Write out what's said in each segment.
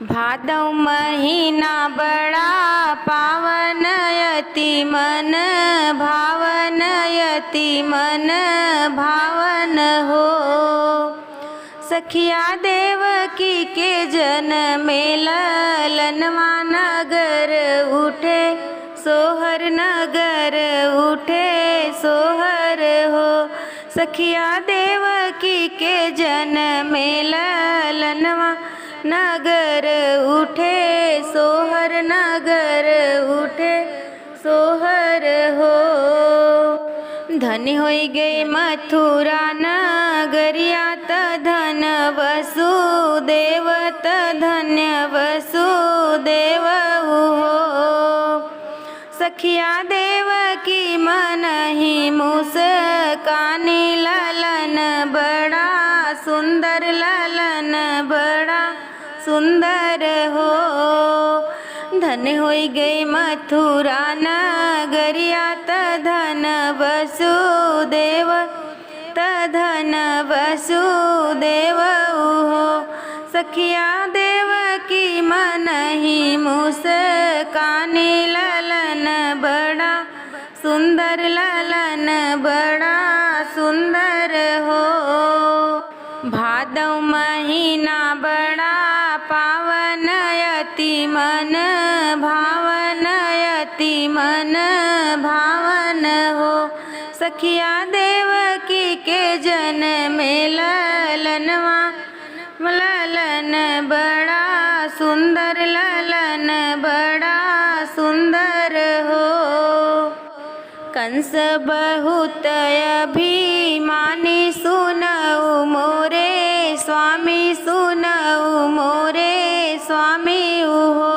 भादव महीना बड़ा पावन यति मन भावन यति मन भावन हो। सखिया देवकी के जनमे ललनवा नगर उठे सोहर नगर उठे सोहर हो। सखिया देवकी के जनमे ललनवा नगर उठे सोहर नगर उठे सोहर हो। धन्य होई गई मथुरा नगरिया त धन वसुदेव त धन्य वसुदेव हो। सखिया देवकी मन ही मुस्कानी ललन बड़ा सुंदर ललन बड़ा सुंदर हो। धन्य होई गई मथुरा नगरिया त धन वसुदेव त धन वसुदेव हो। सखिया देवकी मन ही मुस्कानी ललन बड़ा सुंदर ललन बड़ा सुंदर हो। भादव महीना बड़ा पावन यति मन भावन यति मन भावन हो। सखिया देवकी के जनमे ललनवा ललन बड़ा सुंदर ललन बड़ा सुंदर हो। कंस बहुत अभिमानी सुनऊ मोरे स्वामी सुनऊ मोरे स्वामी हो।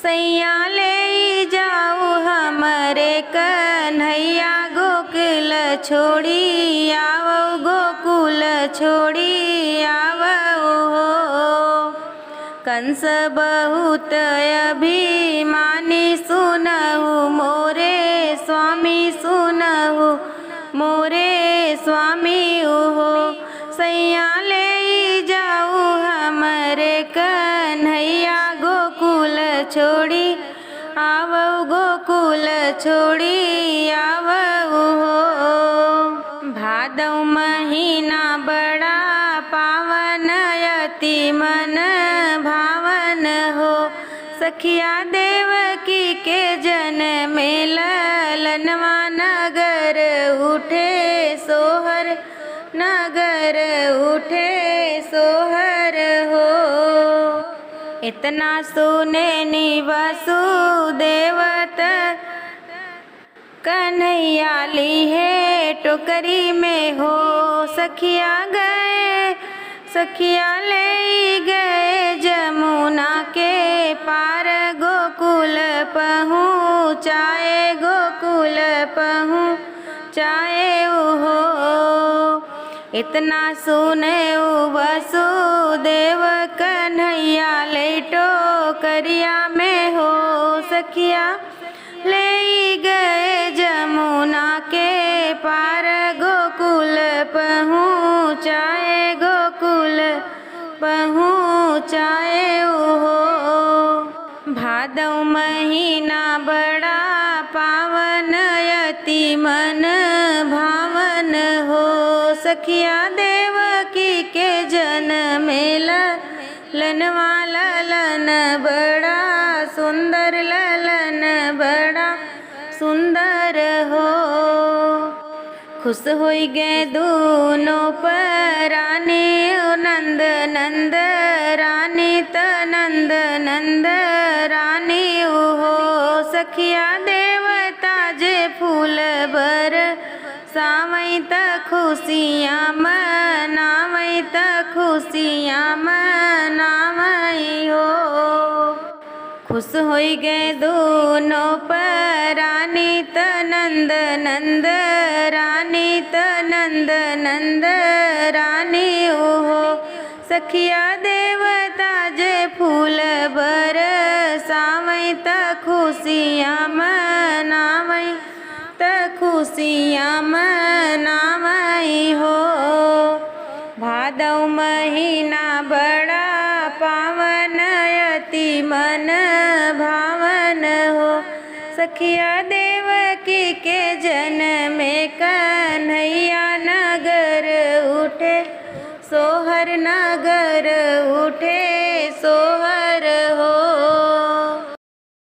सैया ले जाऊ हमरे कन्हैया गोकुल छोड़ी आवो गोकुल छोड़ी आवो हो। कंस बहुत अभिमानी सुनऊ मोरे स्वामी सुनऊ मोरे स्वामी हो। सैया ले जाऊ हमरे कन्हैया गोकुल छोड़ी आवो गोकुल छोड़ी आवो हो। भादव महीना बड़ा पावन यति मन भावन हो। सखिया देवकी के जनमे ललनवा नगर उठे सोहर नगर उठे सोहर हो। इतना सुने वसुदेवत कन्हैया ली है टोकरी में हो। सखिया ले गए जमुना के पार गोकुल पहुँचाए गोकुल पहुँचाए हो। इतना सुने वसुदेव कन्हैया ले टोकरिया में हो। सखिया ले गए जमुना के पार गोकुल पहुँचाए गोकुल पहुँचाए हो। भादव महीना बड़ा पावन यति मन भावन हो। सखिया देवकी के जनमे ललनवा ललन बड़ा सुंदर ललन बड़ा सुंदर हो। खुश होई गए दोनों परानी नंद नंद रानी त नंद नंद रानी हो। सखिया देवता जे फूल बर सावई त खुशियाँ मनावई त खुशियाँ मनावई हो। खुश होई गए दोनों परानी त नंद नंद रानी त नंद नंद रानी हो। सखिया देवता जे फूल बर सावई त खुशियाँ मनावई त खुशियाँ मनावई हो। भादव महीना बड़ा मन भावन हो। सखिया देवकी के जन्म में कन्हैया नगर उठे, सोहर नगर उठे, सोहर